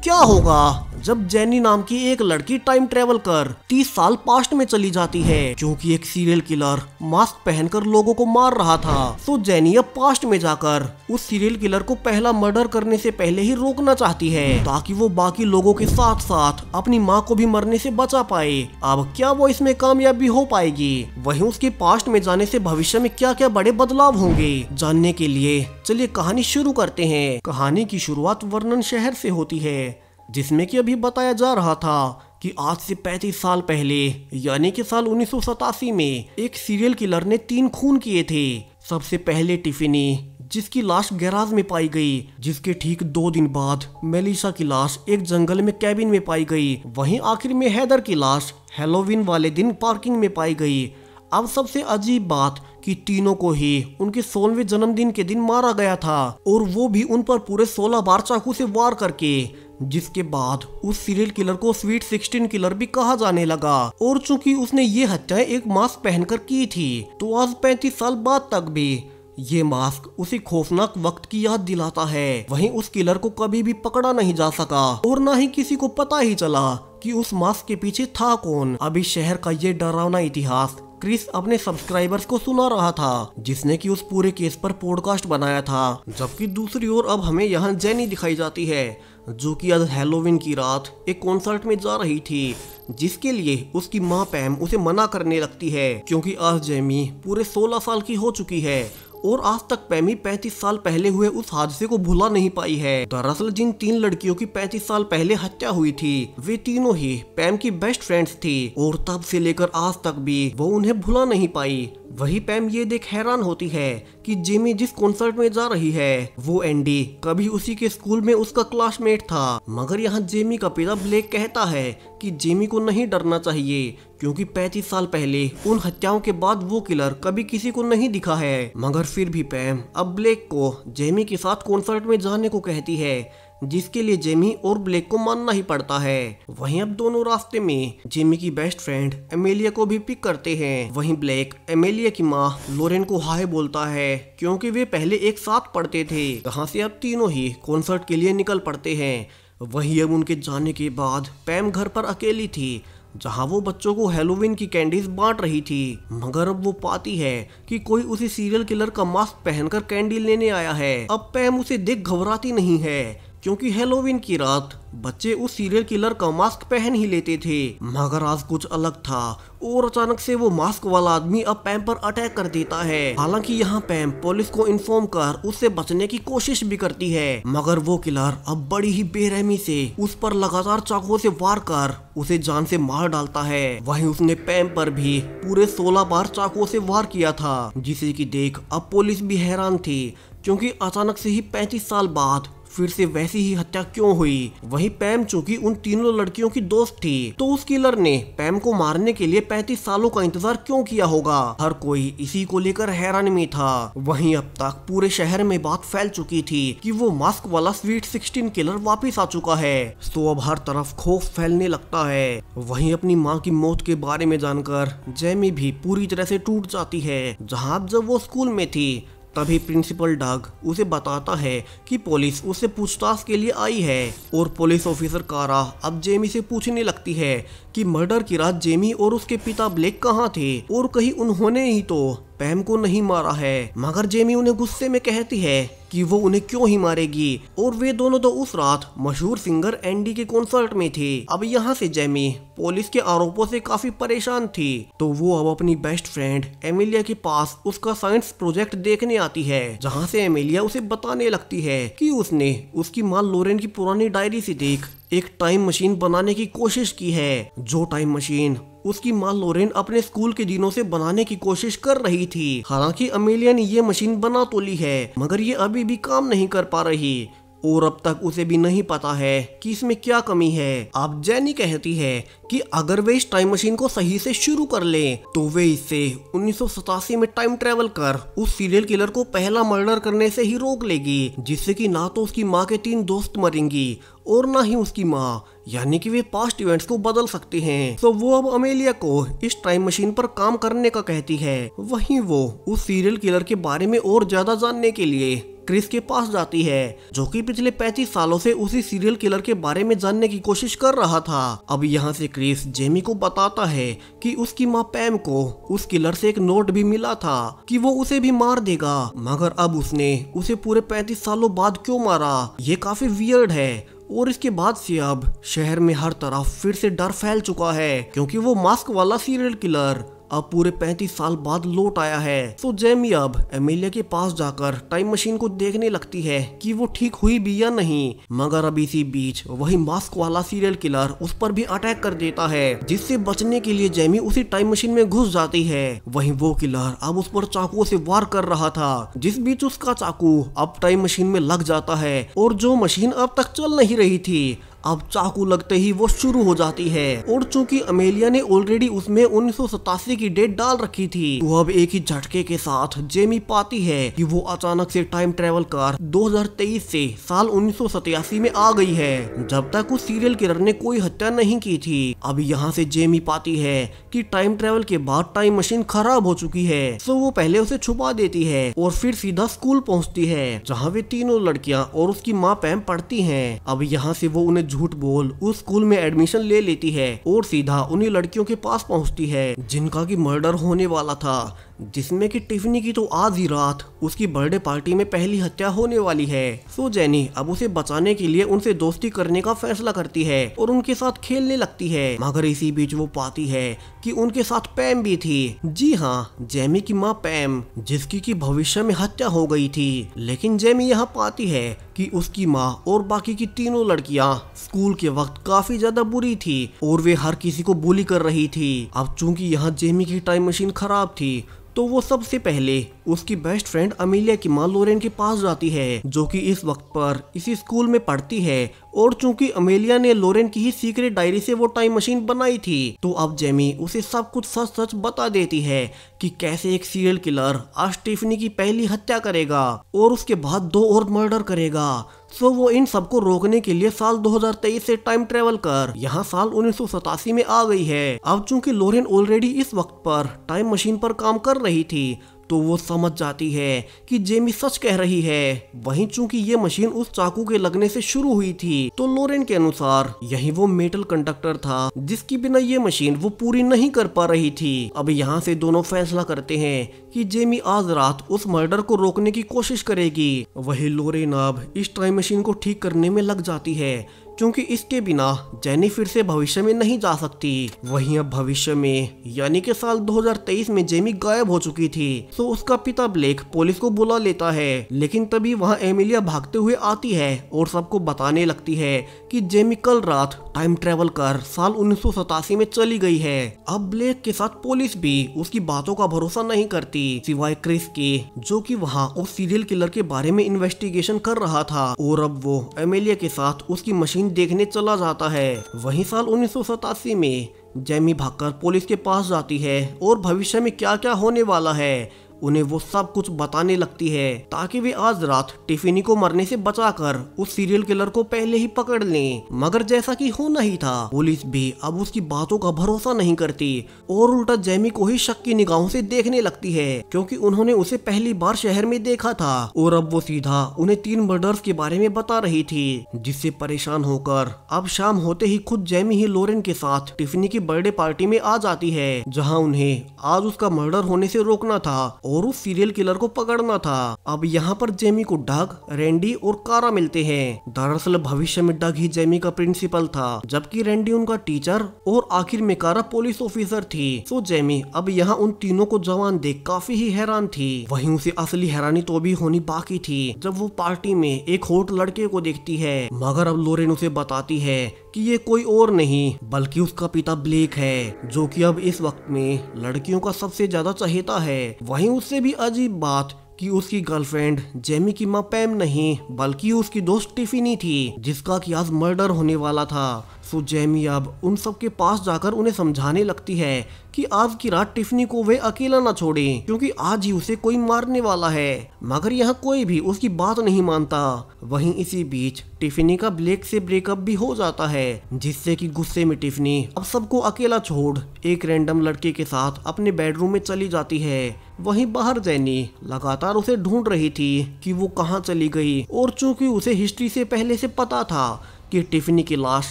क्या होगा जब जेनी नाम की एक लड़की टाइम ट्रेवल कर 30 साल पास्ट में चली जाती है, क्योंकि एक सीरियल किलर मास्क पहनकर लोगों को मार रहा था। तो जेनी अब पास्ट में जाकर उस सीरियल किलर को पहला मर्डर करने से पहले ही रोकना चाहती है, ताकि वो बाकी लोगों के साथ साथ अपनी माँ को भी मरने से बचा पाए। अब क्या वो इसमें कामयाबी हो पाएगी? वहीं उसके पास्ट में जाने से भविष्य में क्या क्या बड़े बदलाव होंगे, जानने के लिए चलिए कहानी शुरू करते हैं। कहानी की शुरुआत वर्नन शहर से होती है, जिसमें कि अभी बताया जा रहा था कि आज से 35 साल पहले यानी कि साल 1987 में एक सीरियल किलर ने 3 खून किए थे। सबसे पहले टिफिनी, जिसकी लाश गैराज में पाई गई, जिसके ठीक 2 दिन बाद मेलिसा की लाश एक जंगल में कैबिन में पाई गई। वहीं आखिर में हैदर की लाश हैलोवीन वाले दिन पार्किंग में पाई गई। अब सबसे अजीब बात कि तीनों को ही उनके 16वें जन्मदिन के दिन मारा गया था, और वो भी उन पर पूरे 16 बार चाकू से वार करके, जिसके बाद उस सीरियल किलर को स्वीट 16 किलर भी कहा जाने लगा। और चूंकि उसने ये हत्याएं एक मास्क पहनकर की थी, तो आज 35 साल बाद तक भी ये मास्क उसी खौफनाक वक्त की याद दिलाता है। वहीं उस किलर को कभी भी पकड़ा नहीं जा सका, और ना ही किसी को पता ही चला कि उस मास्क के पीछे था कौन। अभी शहर का ये डरावना इतिहास क्रिस अपने सब्सक्राइबर्स को सुना रहा था, जिसने कि उस पूरे केस पर पॉडकास्ट बनाया था। जबकि दूसरी ओर अब हमें यहाँ जेनी दिखाई जाती है, जो कि आज हैलोवीन की रात एक कॉन्सर्ट में जा रही थी, जिसके लिए उसकी माँ पैम उसे मना करने लगती है, क्योंकि आज जेमी पूरे 16 साल की हो चुकी है और आज तक पैमी 35 साल पहले हुए उस हादसे को भुला नहीं पाई है। दरअसल जिन 3 लड़कियों की 35 साल पहले हत्या हुई थी, वे तीनों ही पैम की बेस्ट फ्रेंड्स थी, और तब से लेकर आज तक भी वो उन्हें भुला नहीं पाई। वही पैम ये देख हैरान होती है कि जेमी जिस कॉन्सर्ट में जा रही है, वो एंडी कभी उसी के स्कूल में उसका क्लासमेट था। मगर यहाँ जेमी का पिता ब्लेक कहता है कि जेमी को नहीं डरना चाहिए, क्योंकि 35 साल पहले उन हत्याओं के बाद वो किलर कभी किसी को नहीं दिखा है। मगर फिर भी पैम अब ब्लेक को जेमी के साथ कॉन्सर्ट में जाने को कहती है, जिसके लिए जेमी और ब्लेक को मानना ही पड़ता है। वहीं अब दोनों रास्ते में जेमी की बेस्ट फ्रेंड एमेलिया को भी पिक करते हैं। वहीं ब्लेक एमेलिया की माँ लोरेन को हाय बोलता है, क्योंकि वे पहले एक साथ पढ़ते थे। कहां से अब तीनों ही कॉन्सर्ट के लिए निकल पड़ते हैं। वहीं अब उनके जाने के बाद पैम घर पर अकेली थी, जहां वो बच्चों को हैलोवीन की कैंडीज बांट रही थी। मगर अब वो पाती है कि कोई उसी सीरियल किलर का मास्क पहनकर कैंडी लेने आया है। अब पैम उसे देख घबराती नहीं है, क्योंकि हैलोवीन की रात बच्चे उस सीरियल किलर का मास्क पहन ही लेते थे। मगर आज कुछ अलग था, और अचानक से वो मास्क वाला आदमी अब पैम पर अटैक कर देता है। हालांकि यहाँ पैम पुलिस को इन्फॉर्म कर उससे बचने की कोशिश भी करती है, मगर वो किलर अब बड़ी ही बेरहमी से उस पर लगातार चाकुओं से वार कर उसे जान से मार डालता है। वहीं उसने पैम पर भी पूरे 16 बार चाकुओं से वार किया था, जिसे कि देख अब पुलिस भी हैरान थी, क्योंकि अचानक से ही 35 साल बाद फिर से वैसी ही हत्या क्यों हुई। वहीं पैम चूंकि उन तीनों लड़कियों की दोस्त थी, तो उस किलर ने पैम को मारने के लिए 35 सालों का इंतजार क्यों किया होगा। हर कोई इसी को लेकर हैरान में था। वहीं अब तक पूरे शहर में बात फैल चुकी थी कि वो मास्क वाला स्वीट 16 किलर वापिस आ चुका है। तो अब हर तरफ खौफ फैलने लगता है। वहीं अपनी माँ की मौत के बारे में जानकर जेमी भी पूरी तरह से टूट जाती है। जहाँ जब वो स्कूल में थी, तभी प्रिंसिपल डग उसे बताता है कि पुलिस उससे पूछताछ के लिए आई है, और पुलिस ऑफिसर कारा अब जेमी से पूछने लगती है कि मर्डर की रात जेमी और उसके पिता ब्लेक कहाँ थे, और कहीं उन्होंने ही तो पैम को नहीं मारा है। मगर जेमी उन्हें गुस्से में कहती है कि वो उन्हें क्यों ही मारेगी, और वे दोनों तो उस रात मशहूर सिंगर एंडी के कॉन्सर्ट में थे। अब यहाँ से जेमी पुलिस के आरोपों से काफी परेशान थी, तो वो अब अपनी बेस्ट फ्रेंड एमिलिया के पास उसका साइंस प्रोजेक्ट देखने आती है, जहाँ से एमिलिया उसे बताने लगती है कि उसने उसकी माँ लोरेन की पुरानी डायरी से देख एक टाइम मशीन बनाने की कोशिश की है, जो टाइम मशीन उसकी माँ लोरेन अपने स्कूल के दिनों से बनाने की कोशिश कर रही थी। हालांकि अमेलिया ने ये मशीन बना तो ली है, मगर ये अभी भी काम नहीं कर पा रही, और अब तक उसे भी नहीं पता है कि इसमें क्या कमी है। अब जेनी कहती है कि अगर वे इस टाइम मशीन को सही से शुरू कर ले, तो वे इससे 1987 में टाइम ट्रेवल कर उस सीरियल किलर को पहला मर्डर करने से ही रोक लेगी, जिससे कि ना तो उसकी माँ के 3 दोस्त मरेंगी और ना ही उसकी माँ, यानी कि वे पास्ट इवेंट्स को बदल सकते हैं। तो वो अब अमेलिया को इस टाइम मशीन पर काम करने का कहती है। वहीं वो उस सीरियल किलर के बारे में और ज्यादा जानने के लिए क्रिस के पास जाती है, जो कि पिछले 35 सालों से उसी सीरियल किलर के बारे में जानने की कोशिश कर रहा था। अब यहाँ से क्रिस जेमी को बताता है कि उसकी माँ पैम को उस किलर से एक नोट भी मिला था कि वो उसे भी मार देगा, मगर अब उसने उसे पूरे 35 सालों बाद क्यों मारा, ये काफी वियर्ड है। और इसके बाद से अब शहर में हर तरफ फिर से डर फैल चुका है, क्योंकि वो मास्क वाला सीरियल किलर अब पूरे 35 साल बाद लौट आया है। तो जेमी अब एमिलिया के पास जाकर टाइम मशीन को देखने लगती है कि वो ठीक हुई भी या नहीं, मगर अब इसी बीच वही मास्क वाला सीरियल किलर उस पर भी अटैक कर देता है, जिससे बचने के लिए जेमी उसी टाइम मशीन में घुस जाती है। वहीं वो किलर अब उस पर चाकुओं से वार कर रहा था, जिस बीच उसका चाकू अब टाइम मशीन में लग जाता है और जो मशीन अब तक चल नहीं रही थी अब चाकू लगते ही वो शुरू हो जाती है। और चूंकि अमेलिया ने ऑलरेडी उसमें 1987 की डेट डाल रखी थी, तो अब एक ही झटके के साथ जेमी पाती है कि वो अचानक से टाइम ट्रेवल कर 2023 से साल 1987 में आ गई है, जब तक उस सीरियल किलर ने कोई हत्या नहीं की थी। अब यहाँ से जेमी पाती है कि टाइम ट्रेवल के बाद टाइम मशीन खराब हो चुकी है, तो वो पहले उसे छुपा देती है और फिर सीधा स्कूल पहुँचती है, जहाँ वे तीनों लड़कियाँ और उसकी माँ पैम पढ़ती है। अब यहाँ से वो उन्हें झूठ बोल उस स्कूल में एडमिशन ले लेती है और सीधा उन्हीं लड़कियों के पास पहुंचती है जिनका की मर्डर होने वाला था, जिसमें कि टिफनी की तो आज ही रात उसकी बर्थडे पार्टी में पहली हत्या होने वाली है। सो जेनी अब उसे बचाने के लिए उनसे दोस्ती करने का फैसला करती है और उनके साथ खेलने लगती है, मगर इसी बीच वो पाती है कि उनके साथ पैम भी थी। जी हाँ, जेमी की माँ पैम, जिसकी की भविष्य में हत्या हो गई थी। लेकिन जेमी यहाँ पाती है कि उसकी माँ और बाकी की तीनों लड़कियाँ स्कूल के वक्त काफी ज्यादा बुरी थी और वे हर किसी को बुली कर रही थी। अब चूंकि यहाँ जेमी की टाइम मशीन खराब थी, तो वो सबसे पहले उसकी बेस्ट फ्रेंड अमेलिया की माँ लोरेन के पास जाती है, जो कि इस वक्त पर इसी स्कूल में पढ़ती है। और चूंकि अमेलिया ने लोरेन की ही सीक्रेट डायरी से वो टाइम मशीन बनाई थी, तो अब जेमी उसे सब कुछ सच सच बता देती है कि कैसे एक सीरियल किलर आज टिफनी की पहली हत्या करेगा और उसके बाद 2 और मर्डर करेगा। सो वो इन सबको रोकने के लिए साल 2023 से टाइम ट्रेवल कर यहाँ साल 1987 में आ गई है। अब चूंकि लोरेन ऑलरेडी इस वक्त पर टाइम मशीन पर काम कर रही थी, तो वो समझ जाती है कि जेमी सच कह रही है। वहीं चूंकि ये मशीन उस चाकू के लगने से शुरू हुई थी, तो लोरेन के अनुसार यही वो मेटल कंडक्टर था जिसकी बिना ये मशीन वो पूरी नहीं कर पा रही थी। अब यहाँ से दोनों फैसला करते हैं कि जेमी आज रात उस मर्डर को रोकने की कोशिश करेगी। वही लोरेन अब इस टाइम मशीन को ठीक करने में लग जाती है, क्योंकि इसके बिना जेनी फिर से भविष्य में नहीं जा सकती। वहीं अब भविष्य में यानी कि साल 2023 में जेमी गायब हो चुकी थी, तो उसका पिता ब्लेक पुलिस को बुला लेता है। लेकिन तभी वहां एमिलिया भागते हुए आती है और सबको बताने लगती है कि जेमी कल रात टाइम ट्रेवल कर साल 1987 में चली गई है। अब ब्लेक के साथ पुलिस भी उसकी बातों का भरोसा नहीं करती, सिवाय क्रिस के, जो कि वहां उस सीरियल किलर के बारे में इन्वेस्टिगेशन कर रहा था। और अब वो एमिलिया के साथ उसकी मशीन देखने चला जाता है। वहीं साल 1987 में जेमी भागकर पुलिस के पास जाती है और भविष्य में क्या क्या होने वाला है उन्हें वो सब कुछ बताने लगती है, ताकि वे आज रात टिफनी को मरने से बचाकर उस सीरियल किलर को पहले ही पकड़ लें। मगर जैसा कि होना ही था, पुलिस भी अब उसकी बातों का भरोसा नहीं करती और उल्टा जेमी को ही शक की निगाहों से देखने लगती है, क्योंकि उन्होंने उसे पहली बार शहर में देखा था और अब वो सीधा उन्हें 3 मर्डर्स के बारे में बता रही थी। जिससे परेशान होकर अब शाम होते ही खुद जेमी ही लोरेन के साथ टिफनी की बर्थडे पार्टी में आ जाती है, जहाँ उन्हें आज उसका मर्डर होने से रोकना था और उस सीरियल किलर को पकड़ना था। अब यहाँ पर जेमी को डग, रैंडी और कारा मिलते हैं। दरअसल भविष्य में डग ही जेमी का प्रिंसिपल था, जबकि रैंडी उनका टीचर और आखिर में कारा पुलिस ऑफिसर थी। तो जेमी अब यहाँ उन तीनों को जवान देख काफी ही हैरान थी। वहीं उसे असली हैरानी तो भी होनी बाकी थी जब वो पार्टी में एक हॉट लड़के को देखती है, मगर अब लोरेन उसे बताती है कि ये कोई और नहीं बल्कि उसका पिता ब्लेक है, जो कि अब इस वक्त में लड़कियों का सबसे ज्यादा चहेता है। वहीं उससे भी अजीब बात कि उसकी गर्लफ्रेंड जेमी की माँ पैम नहीं बल्कि उसकी दोस्त टिफनी थी, जिसका कि आज मर्डर होने वाला था। सो जेमी अब उन सब के पास जाकर उन्हें समझाने लगती है कि आज की रात टिफनी को वे अकेला ना छोड़े, क्योंकि आज ही उसे कोई मारने वाला है। मगर यहाँ कोई भी उसकी बात नहीं मानता। वहीं इसी बीच टिफनी का ब्लेक से ब्रेकअप भी हो जाता है, जिससे कि गुस्से में टिफनी अब सबको अकेला छोड़ एक रैंडम लड़के के साथ अपने बेडरूम में चली जाती है। वहीं बाहर जेनी लगातार उसे ढूंढ रही थी कि वो कहाँ चली गई, और चूंकि उसे हिस्ट्री से पहले से पता था कि टिफनी की लाश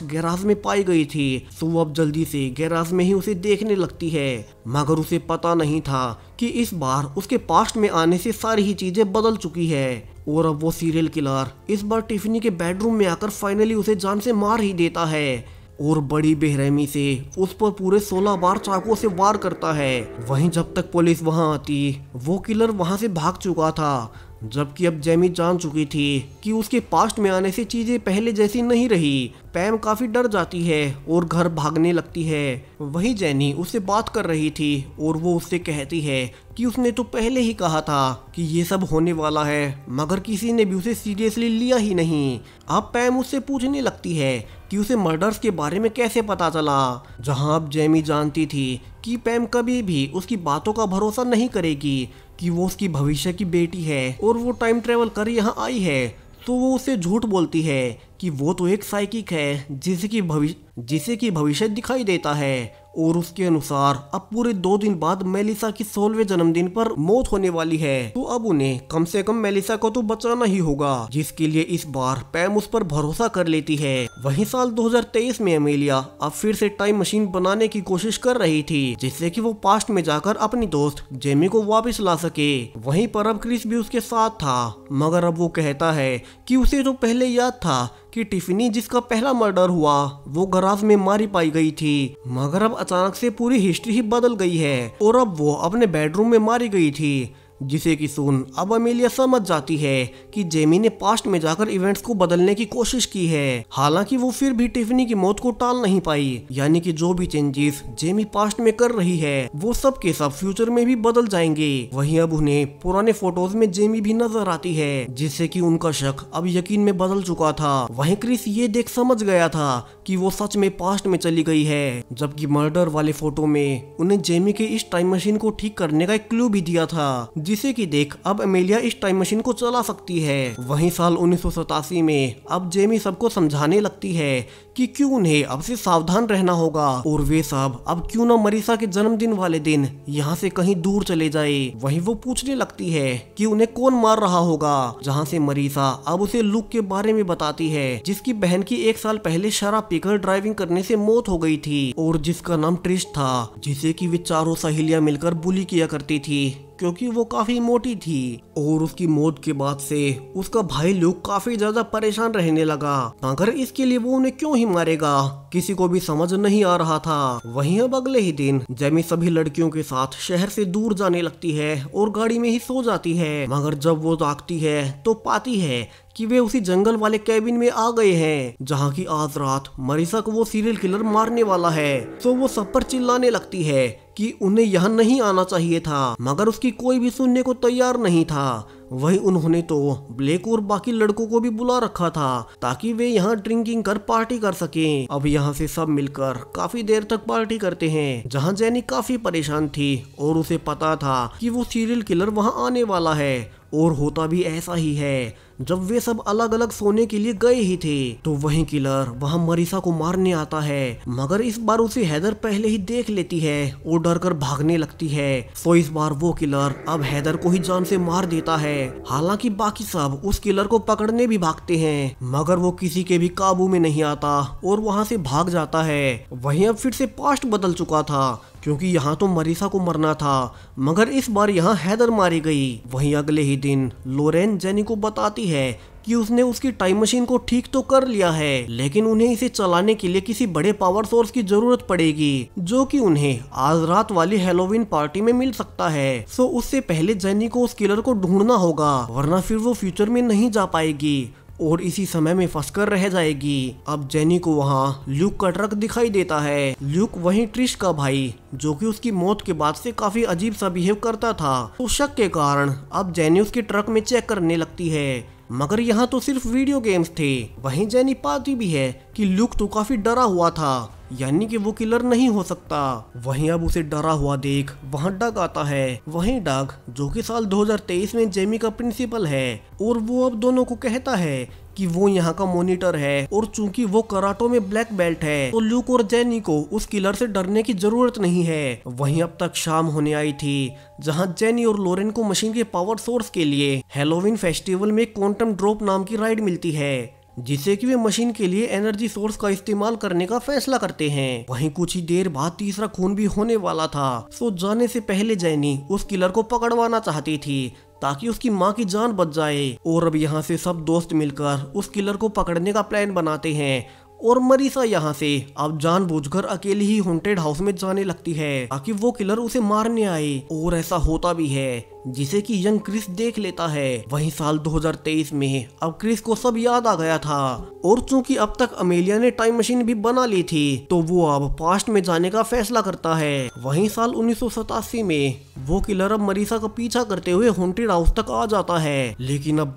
गैराज में पाई गई थी, तो वो अब जल्दी से गैराज में ही उसे देखने लगती है। मगर उसे पता नहीं था कि इस बार उसके पास्ट में आने से सारी ही चीजें बदल चुकी है, और अब वो सीरियल किलर इस बार टिफनी के बेडरूम में आकर फाइनली उसे जान से मार ही देता है, और बड़ी बेरहमी से उस पर पूरे 16 बार चाकुओं से वार करता है। वहीं जब तक पुलिस वहां आती, वो किलर वहां से भाग चुका था, जबकि अब जेमी जान चुकी थी कि उसके पास्ट में आने से चीजें पहले जैसी नहीं रही। पैम काफी डर जाती है और घर भागने लगती है। वहीं जेनी उससे बात कर रही थी और वो उससे कहती है कि उसने तो पहले ही कहा था कि ये सब होने वाला है, मगर किसी ने भी उसे सीरियसली लिया ही नहीं। अब पैम उससे पूछने लगती है कि उसे मर्डर्स के बारे में कैसे पता चला, जहां अब जेमी जानती थी कि पैम कभी भी उसकी बातों का भरोसा नहीं करेगी कि वो उसकी भविष्य की बेटी है और वो टाइम ट्रेवल कर यहाँ आई है। तो वो उसे झूठ बोलती है कि वो तो एक साइकिक है जिसे की भविष्य दिखाई देता है, और उसके अनुसार अब पूरे 2 दिन बाद मेलिसा की 16वें जन्मदिन पर मौत होने वाली है। तो अब उन्हें कम से कम मेलिसा को तो बचाना ही होगा, जिसके लिए इस बार पैम उस पर भरोसा कर लेती है। वहीं साल 2023 में अमेलिया अब फिर से टाइम मशीन बनाने की कोशिश कर रही थी, जिससे कि वो पास्ट में जाकर अपनी दोस्त जेमी को वापस ला सके। वहीं पर अब क्रिस भी उसके साथ था, मगर अब वो कहता है कि उसे तो पहले याद था कि टिफनी जिसका पहला मर्डर हुआ वो गराज में मारी पाई गई थी, मगर अब अचानक से पूरी हिस्ट्री ही बदल गई है और अब वो अपने बेडरूम में मारी गई थी, जिसे कि सुन अब अमेलिया समझ जाती है कि जेमी ने पास्ट में जाकर इवेंट्स को बदलने की कोशिश की है। हालांकि वो फिर भी टिफनी की मौत को टाल नहीं पाई, यानी कि जो भी चेंजेस जेमी पास्ट में कर रही है वो सब के सब फ्यूचर में भी बदल जाएंगे। वहीं अब उन्हें पुराने फोटोज में जेमी भी नजर आती है, जिससे कि उनका शक अब यकीन में बदल चुका था। वहीं क्रिस ये देख समझ गया था कि वो सच में पास्ट में चली गई है, जबकि मर्डर वाले फोटो में उन्हें जेमी के इस टाइम मशीन को ठीक करने का एक क्लू भी दिया था, जिसे कि देख अब अमेलिया इस टाइम मशीन को चला सकती है। वहीं साल 1987 में अब जेमी सबको समझाने लगती है कि क्यों उन्हें अब से सावधान रहना होगा, और वे सब अब क्यों न मरीसा के जन्मदिन वाले दिन यहाँ से कहीं दूर चले जाए। वहीं वो पूछने लगती है कि उन्हें कौन मार रहा होगा, जहाँ से मरीसा अब उसे लुक के बारे में बताती है, जिसकी बहन की 1 साल पहले शराब पीकर ड्राइविंग करने से मौत हो गई थी, और जिसका नाम ट्रिश था, जिसे कि वे चारों सहेलियां मिलकर बुली किया करती थी क्योंकि वो काफी मोटी थी। और उसकी मौत के बाद से उसका भाई ल्यूक काफी ज्यादा परेशान रहने लगा, मगर इसके लिए वो उन्हें क्यों ही मारेगा किसी को भी समझ नहीं आ रहा था। वहीं अब अगले ही दिन जेमी सभी लड़कियों के साथ शहर से दूर जाने लगती है और गाड़ी में ही सो जाती है, मगर जब वो जागती है तो पाती है कि वे उसी जंगल वाले कैबिन में आ गए हैं, जहाँ की आज रात मरीसा को वो सीरियल किलर मारने वाला है। तो वो सब पर चिल्लाने लगती है कि उन्हें यहाँ नहीं आना चाहिए था, मगर उसकी कोई भी सुनने को तैयार नहीं था। वहीं उन्होंने तो ब्लेक और बाकी लड़कों को भी बुला रखा था ताकि वे यहाँ ड्रिंकिंग कर पार्टी कर सकें। अब यहाँ से सब मिलकर काफी देर तक पार्टी करते हैं, जहाँ जेनी काफी परेशान थी और उसे पता था कि वो सीरियल किलर वहाँ आने वाला है, और होता भी ऐसा ही है। जब वे सब अलग अलग सोने के लिए गए ही थे तो वहीं किलर वहां मरीसा को मारने आता है, मगर इस बार उसे हैदर पहले ही देख लेती है और डर कर भागने लगती है। तो इस बार वो किलर अब हैदर को ही जान से मार देता है। हालांकि बाकी सब उस किलर को पकड़ने भी भागते हैं, मगर वो किसी के भी काबू में नहीं आता और वहां से भाग जाता है। वहीं अब फिर से पास्ट बदल चुका था, क्योंकि यहाँ तो मरीसा को मरना था, मगर इस बार यहाँ हैदर मारी गई। वहीं अगले ही दिन लोरेन जेनी को बताती है कि उसने उसकी टाइम मशीन को ठीक तो कर लिया है, लेकिन उन्हें इसे चलाने के लिए किसी बड़े पावर सोर्स की जरूरत पड़ेगी, जो कि उन्हें आज रात वाली हैलोवीन पार्टी में मिल सकता है। सो उससे पहले जेनी को उस किलर को ढूंढना होगा, वरना फिर वो फ्यूचर में नहीं जा पाएगी और इसी समय में फंसकर रह जाएगी। अब जेनी को वहाँ ल्यूक का ट्रक दिखाई देता है। ल्यूक वहीं ट्रिश का भाई, जो कि उसकी मौत के बाद से काफी अजीब सा बिहेव करता था। तो शक के कारण अब जेनी उसके ट्रक में चेक करने लगती है मगर यहाँ तो सिर्फ वीडियो गेम्स थे। वहीं जेनी पाती भी है कि ल्यूक तो काफी डरा हुआ था, यानी कि वो किलर नहीं हो सकता। वहीं अब उसे डरा हुआ देख वहाँ डग आता है। वहीं डग जो कि साल 2023 में जेमी का प्रिंसिपल है, और वो अब दोनों को कहता है कि वो यहाँ का मॉनिटर है, और चूंकि वो कराटो में ब्लैक बेल्ट है तो ल्यूक और जेनी को उस किलर से डरने की जरूरत नहीं है। वहीं अब तक शाम होने आई थी, जहाँ जेनी और लोरेन को मशीन के पावर सोर्स के लिए हैलोवीन फेस्टिवल में क्वांटम ड्रॉप नाम की राइड मिलती है, जिसे कि वे मशीन के लिए एनर्जी सोर्स का इस्तेमाल करने का फैसला करते हैं। वहीं कुछ ही देर बाद तीसरा खून भी होने वाला था, सो जाने से पहले जेनी उस किलर को पकड़वाना चाहती थी ताकि उसकी माँ की जान बच जाए। और अब यहाँ से सब दोस्त मिलकर उस किलर को पकड़ने का प्लान बनाते हैं, और मरीसा यहाँ से अब जानबूझकर अकेली ही हॉन्टेड हाउस में जाने लगती है ताकि वो किलर उसे मारने आए। और ऐसा होता भी है, जिसे कि यंग क्रिस देख लेता है। वहीं साल 2023 में अब क्रिस को सब याद आ गया था, और चूंकि अब तक अमेलिया ने टाइम मशीन भी बना ली थी तो वो अब पास्ट में जाने का फैसला करता है। वहीं साल 1987 में वो किलर अब मरीसा का पीछा करते हुए हॉन्टेड हाउस तक आ जाता है, लेकिन अब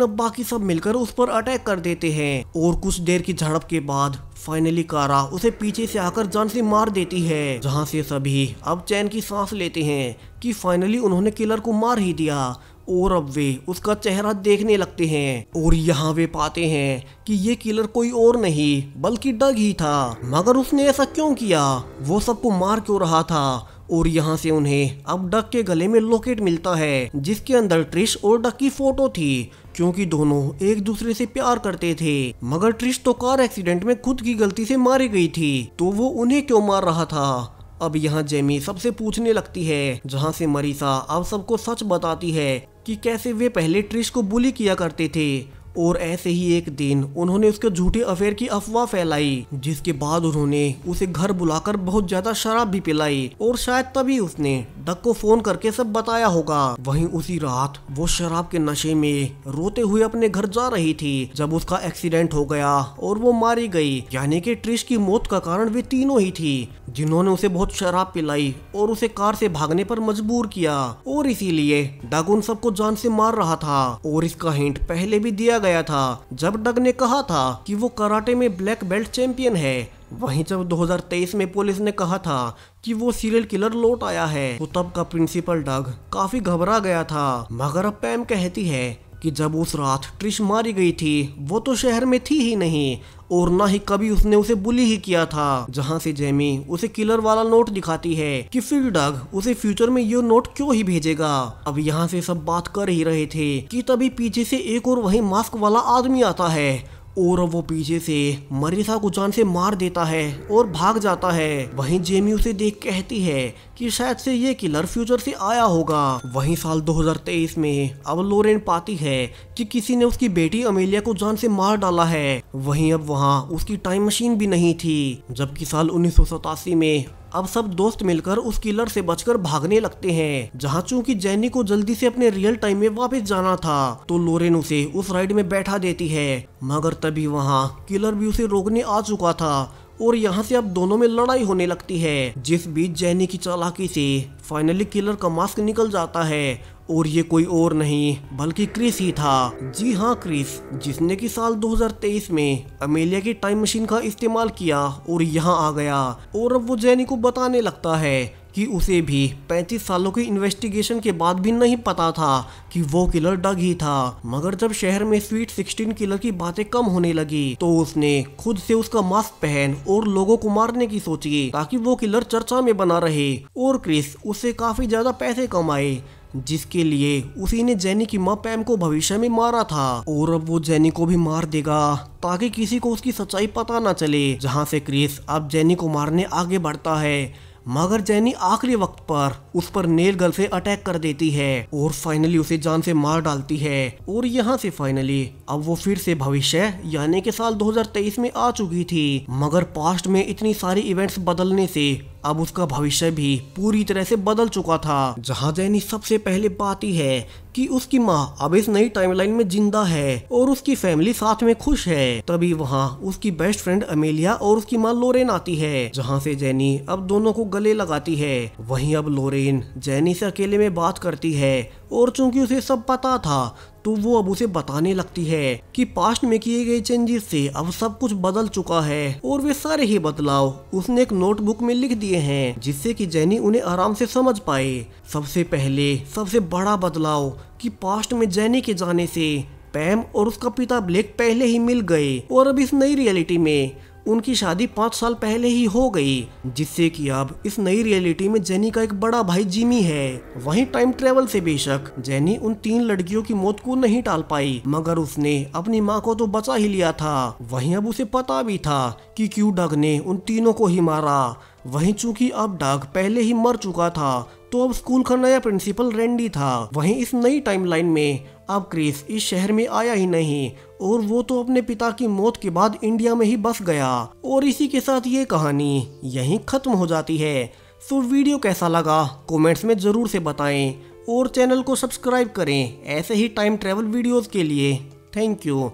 बाकी सब मिलकर उस पर अटैक कर देते हैं। और कुछ देर की झड़प के बाद फाइनली कारा उसे पीछे से आकर जान से मार देती है, जहां से सभी अब चैन की सांस लेते हैं कि फाइनली उन्होंने किलर को मार ही दिया। और अब वे उसका चेहरा देखने लगते हैं, और यहाँ वे पाते हैं कि ये किलर कोई और नहीं बल्कि डग ही था। मगर उसने ऐसा क्यों किया, वो सबको मार क्यों रहा था। और यहाँ से उन्हें अब डक के गले में लॉकेट मिलता है, जिसके अंदर ट्रिश और डक की फोटो थी, क्योंकि दोनों एक दूसरे से प्यार करते थे। मगर ट्रिश तो कार एक्सीडेंट में खुद की गलती से मारी गई थी, तो वो उन्हें क्यों मार रहा था। अब यहाँ जेमी सबसे पूछने लगती है, जहाँ से मरीसा अब सबको सच बताती है कि कैसे वे पहले ट्रिश को बुली किया करते थे। और ऐसे ही एक दिन उन्होंने उसके झूठे अफेयर की अफवाह फैलाई, जिसके बाद उन्होंने उसे घर बुलाकर बहुत ज्यादा शराब भी पिलाई, और शायद तभी उसने डक को फोन करके सब बताया होगा। वहीं उसी रात वो शराब के नशे में रोते हुए अपने घर जा रही थी, जब उसका एक्सीडेंट हो गया और वो मारी गई। यानी कि ट्रिश की मौत का कारण वे तीनों ही थी, जिन्होंने उसे बहुत शराब पिलाई और उसे कार से भागने पर मजबूर किया। और इसीलिए डग उन सबको जान से मार रहा था। और इसका हिंट पहले भी दिया गया था, जब डग ने कहा था कि वो कराटे में ब्लैक बेल्ट चैंपियन है। वहीं जब 2023 में पुलिस ने कहा था कि वो सीरियल किलर लौट आया है, तो तब का प्रिंसिपल डग काफी घबरा गया था। मगर अब पैम कहती है कि जब उस रात ट्रिश मारी गई थी, वो तो शहर में थी ही नहीं, और ना ही कभी उसने उसे बुली ही किया था। जहां से जेमी उसे किलर वाला नोट दिखाती है कि फिर डग उसे फ्यूचर में ये नोट क्यों ही भेजेगा। अब यहाँ से सब बात कर ही रहे थे कि तभी पीछे से एक और वही मास्क वाला आदमी आता है, और वो पीछे से मरीसा को जान से मार देता है और भाग जाता है। वहीं जेमी उसे देख कहती है कि शायद से ये किलर फ्यूचर से आया होगा। वहीं साल 2023 में अब लोरेन पाती है कि किसी ने उसकी बेटी अमेलिया को जान से मार डाला है। वहीं अब वहाँ उसकी टाइम मशीन भी नहीं थी, जबकि साल 1987 में अब सब दोस्त मिलकर उस किलर से बचकर भागने लगते हैं। जहाँ चूंकि जेनी को जल्दी से अपने रियल टाइम में वापस जाना था, तो लोरेन उसे उस राइड में बैठा देती है। मगर तभी वहाँ किलर भी उसे रोकने आ चुका था, और यहाँ से अब दोनों में लड़ाई होने लगती है, जिस बीच जेनी की चालाकी से फाइनली किलर का मास्क निकल जाता है, और ये कोई और नहीं बल्कि क्रिस ही था। जी हाँ, क्रिस, जिसने कि साल 2023 में अमेलिया की टाइम मशीन का इस्तेमाल किया और यहाँ आ गया। और अब वो जेनी को बताने लगता है कि उसे भी 35 सालों की इन्वेस्टिगेशन के बाद भी नहीं पता था कि वो किलर डग ही था। मगर जब शहर में स्वीट 16 किलर की बातें कम होने लगी, तो उसने खुद से उसका मास्क पहन और लोगों को मारने की सोची, ताकि वो किलर चर्चा में बना रहे और क्रिस उससे काफी ज्यादा पैसे कमाए, जिसके लिए उसी ने जेनी की माँ पैम को भविष्य में मारा था। और अब वो जेनी को भी मार देगा ताकि किसी को उसकी सच्चाई पता ना चले। जहाँ से क्रिस अब जेनी को मारने आगे बढ़ता है, मगर जेनी आखिरी वक्त पर उस पर नेल गन से अटैक कर देती है और फाइनली उसे जान से मार डालती है। और यहाँ से फाइनली अब वो फिर से भविष्य यानी कि साल 2023 में आ चुकी थी। मगर पास्ट में इतनी सारी इवेंट्स बदलने से अब उसका भविष्य भी पूरी तरह से बदल चुका था। जहाँ जेनी सबसे पहले पाती है कि उसकी माँ अब इस नई टाइमलाइन में जिंदा है और उसकी फैमिली साथ में खुश है। तभी वहाँ उसकी बेस्ट फ्रेंड अमेलिया और उसकी माँ लोरेन आती है, जहाँ से जेनी अब दोनों को गले लगाती है। वहीं अब लोरेन जेनी से अकेले में बात करती है और चूंकि उसे सब पता था तो वो अब उसे बताने लगती है कि पास्ट में किए गए चेंजेस से अब सब कुछ बदल चुका है और वे सारे ही बदलाव उसने एक नोटबुक में लिख दिए हैं जिससे कि जेनी उन्हें आराम से समझ पाए। सबसे पहले सबसे बड़ा बदलाव कि पास्ट में जेनी के जाने से पैम और उसका पिता ब्लेक पहले ही मिल गए और अब इस नई रियलिटी में उनकी शादी 5 साल पहले ही हो गई, जिससे कि अब इस नई रियलिटी में जेनी का एक बड़ा भाई जिमी है। वहीं टाइम ट्रेवल से बेशक जेनी उन 3 लड़कियों की मौत को नहीं टाल पाई, मगर उसने अपनी माँ को तो बचा ही लिया था। वहीं अब उसे पता भी था कि क्यों डग ने उन तीनों को ही मारा। वहीं चूंकि अब डग पहले ही मर चुका था तो अब स्कूल का नया प्रिंसिपल रैंडी था। वहीं इस नई टाइमलाइन में अब क्रिस इस शहर में आया ही नहीं और वो तो अपने पिता की मौत के बाद इंडिया में ही बस गया। और इसी के साथ ये कहानी यहीं खत्म हो जाती है। सो वीडियो कैसा लगा कमेंट्स में जरूर से बताएं और चैनल को सब्सक्राइब करें ऐसे ही टाइम ट्रेवल वीडियोस के लिए। Thank you.